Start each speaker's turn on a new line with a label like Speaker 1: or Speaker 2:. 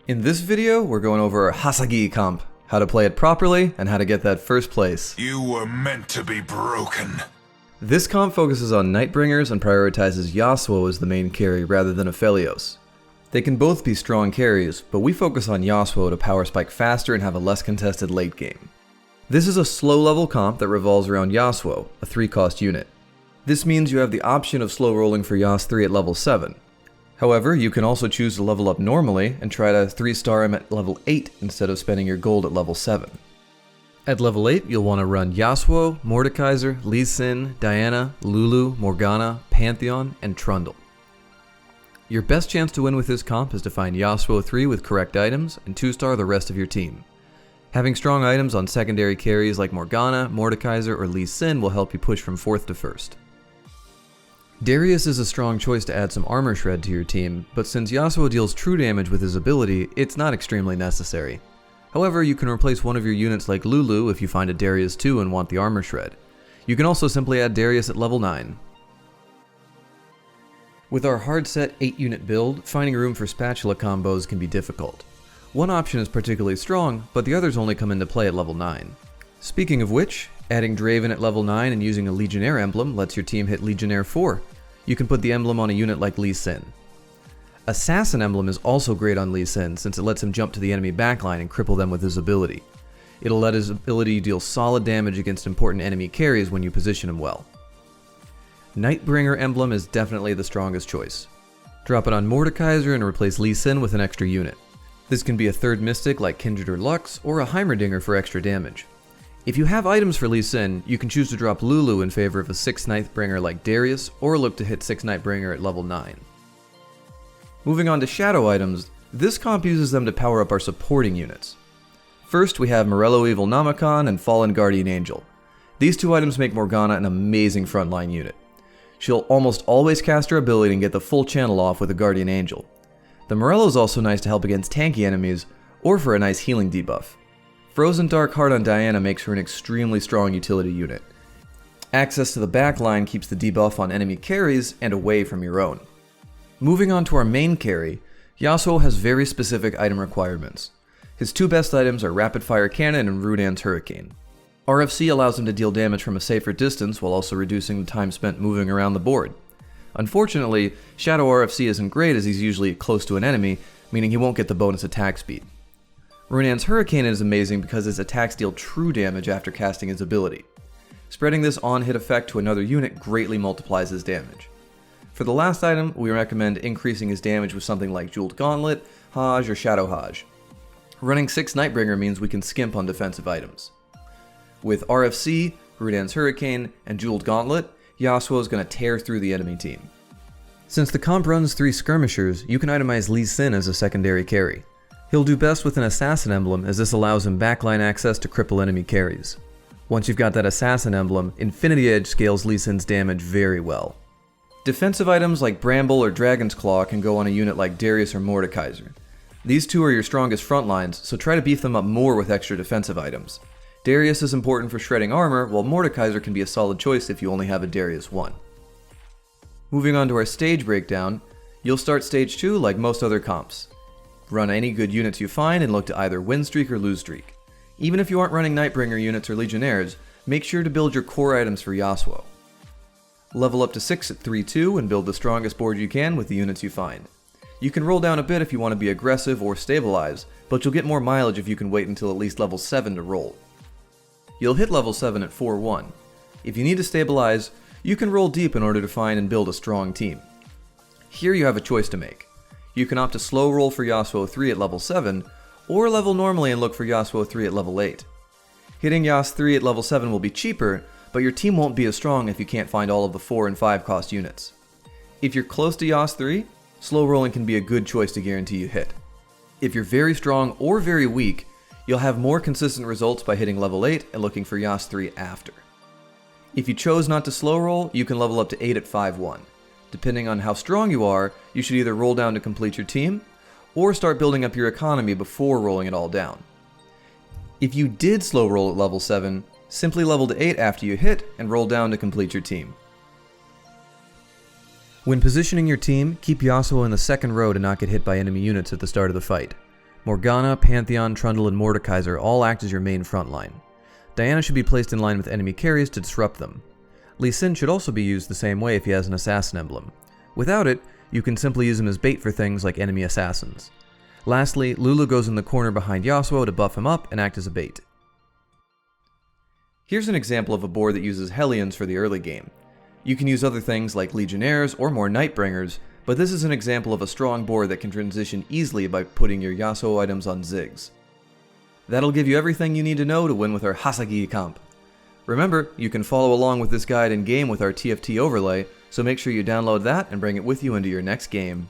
Speaker 1: In this video, we're going over Hasagi comp, how to play it properly, and how to get that first place.
Speaker 2: You were meant to be broken.
Speaker 1: This comp focuses on Nightbringers and prioritizes Yasuo as the main carry rather than Aphelios. They can both be strong carries, but we focus on Yasuo to power spike faster and have a less contested late game. This is a slow level comp that revolves around Yasuo, a 3-cost unit. This means you have the option of slow rolling for Yas 3 at level 7. However, you can also choose to level up normally and try to 3-star him at level 8 instead of spending your gold at level 7. At level 8, you'll want to run Yasuo, Mordekaiser, Lee Sin, Diana, Lulu, Morgana, Pantheon, and Trundle. Your best chance to win with this comp is to find Yasuo 3 with correct items and 2-star the rest of your team. Having strong items on secondary carries like Morgana, Mordekaiser, or Lee Sin will help you push from 4th to 1st. Darius is a strong choice to add some armor shred to your team, but since Yasuo deals true damage with his ability, it's not extremely necessary. However, you can replace one of your units like Lulu if you find a Darius 2 and want the armor shred. You can also simply add Darius at level 9. With our hard set 8-unit build, finding room for spatula combos can be difficult. One option is particularly strong, but the others only come into play at level 9. Speaking of which, adding Draven at level 9 and using a Legionnaire emblem lets your team hit Legionnaire 4. You can put the emblem on a unit like Lee Sin. Assassin emblem is also great on Lee Sin since it lets him jump to the enemy backline and cripple them with his ability. It'll let his ability deal solid damage against important enemy carries when you position him well. Nightbringer emblem is definitely the strongest choice. Drop it on Mordekaiser and replace Lee Sin with an extra unit. This can be a 3rd Mystic like Kindred or Lux, or a Heimerdinger for extra damage. If you have items for Lee Sin, you can choose to drop Lulu in favor of a 6th Nightbringer like Darius, or look to hit 6 Nightbringer at level 9. Moving on to shadow items, this comp uses them to power up our supporting units. First, we have Morello Evil Namicon and Fallen Guardian Angel. These 2 items make Morgana an amazing frontline unit. She'll almost always cast her ability and get the full channel off with a Guardian Angel. The Morello is also nice to help against tanky enemies, or for a nice healing debuff. Frozen Dark Heart on Diana makes her an extremely strong utility unit. Access to the backline keeps the debuff on enemy carries and away from your own. Moving on to our main carry, Yasuo has very specific item requirements. His 2 best items are Rapid Fire Cannon and Rudan's Hurricane. RFC allows him to deal damage from a safer distance while also reducing the time spent moving around the board. Unfortunately, Shadow RFC isn't great as he's usually close to an enemy, meaning he won't get the bonus attack speed. Rudan's Hurricane is amazing because his attacks deal true damage after casting his ability. Spreading this on-hit effect to another unit greatly multiplies his damage. For the last item, we recommend increasing his damage with something like Jeweled Gauntlet, Hajj, or Shadow Hajj. Running 6 Nightbringer means we can skimp on defensive items. With RFC, Rudan's Hurricane, and Jeweled Gauntlet, Yasuo is going to tear through the enemy team. Since the comp runs 3 skirmishers, you can itemize Lee Sin as a secondary carry. He'll do best with an Assassin emblem as this allows him backline access to cripple enemy carries. Once you've got that Assassin emblem, Infinity Edge scales Lee Sin's damage very well. Defensive items like Bramble or Dragon's Claw can go on a unit like Darius or Mordekaiser. These 2 are your strongest front lines, so try to beef them up more with extra defensive items. Darius is important for shredding armor, while Mordekaiser can be a solid choice if you only have a Darius 1. Moving on to our stage breakdown, you'll start stage 2 like most other comps. Run any good units you find and look to either win streak or lose streak. Even if you aren't running Nightbringer units or Legionnaires, make sure to build your core items for Yasuo. Level up to 6 at 3-2 and build the strongest board you can with the units you find. You can roll down a bit if you want to be aggressive or stabilize, but you'll get more mileage if you can wait until at least level 7 to roll. You'll hit level 7 at 4-1. If you need to stabilize, you can roll deep in order to find and build a strong team. Here you have a choice to make. You can opt to slow roll for Yasuo 3 at level 7, or level normally and look for Yasuo 3 at level 8. Hitting Yas 3 at level 7 will be cheaper, but your team won't be as strong if you can't find all of the 4 and 5 cost units. If you're close to Yas 3, slow rolling can be a good choice to guarantee you hit. If you're very strong or very weak, you'll have more consistent results by hitting level 8 and looking for Yas 3 after. If you chose not to slow roll, you can level up to 8 at 5-1. Depending on how strong you are, you should either roll down to complete your team, or start building up your economy before rolling it all down. If you did slow roll at level 7, simply level to 8 after you hit and roll down to complete your team. When positioning your team, keep Yasuo in the second row to not get hit by enemy units at the start of the fight. Morgana, Pantheon, Trundle, and Mordekaiser all act as your main front line. Diana should be placed in line with enemy carries to disrupt them. Lee Sin should also be used the same way if he has an assassin emblem. Without it, you can simply use him as bait for things like enemy assassins. Lastly, Lulu goes in the corner behind Yasuo to buff him up and act as a bait. Here's an example of a board that uses Hellions for the early game. You can use other things like Legionnaires or more Nightbringers, but this is an example of a strong board that can transition easily by putting your Yasuo items on Ziggs. That'll give you everything you need to know to win with our Hasagi comp. Remember, you can follow along with this guide in game with our TFT overlay, so make sure you download that and bring it with you into your next game.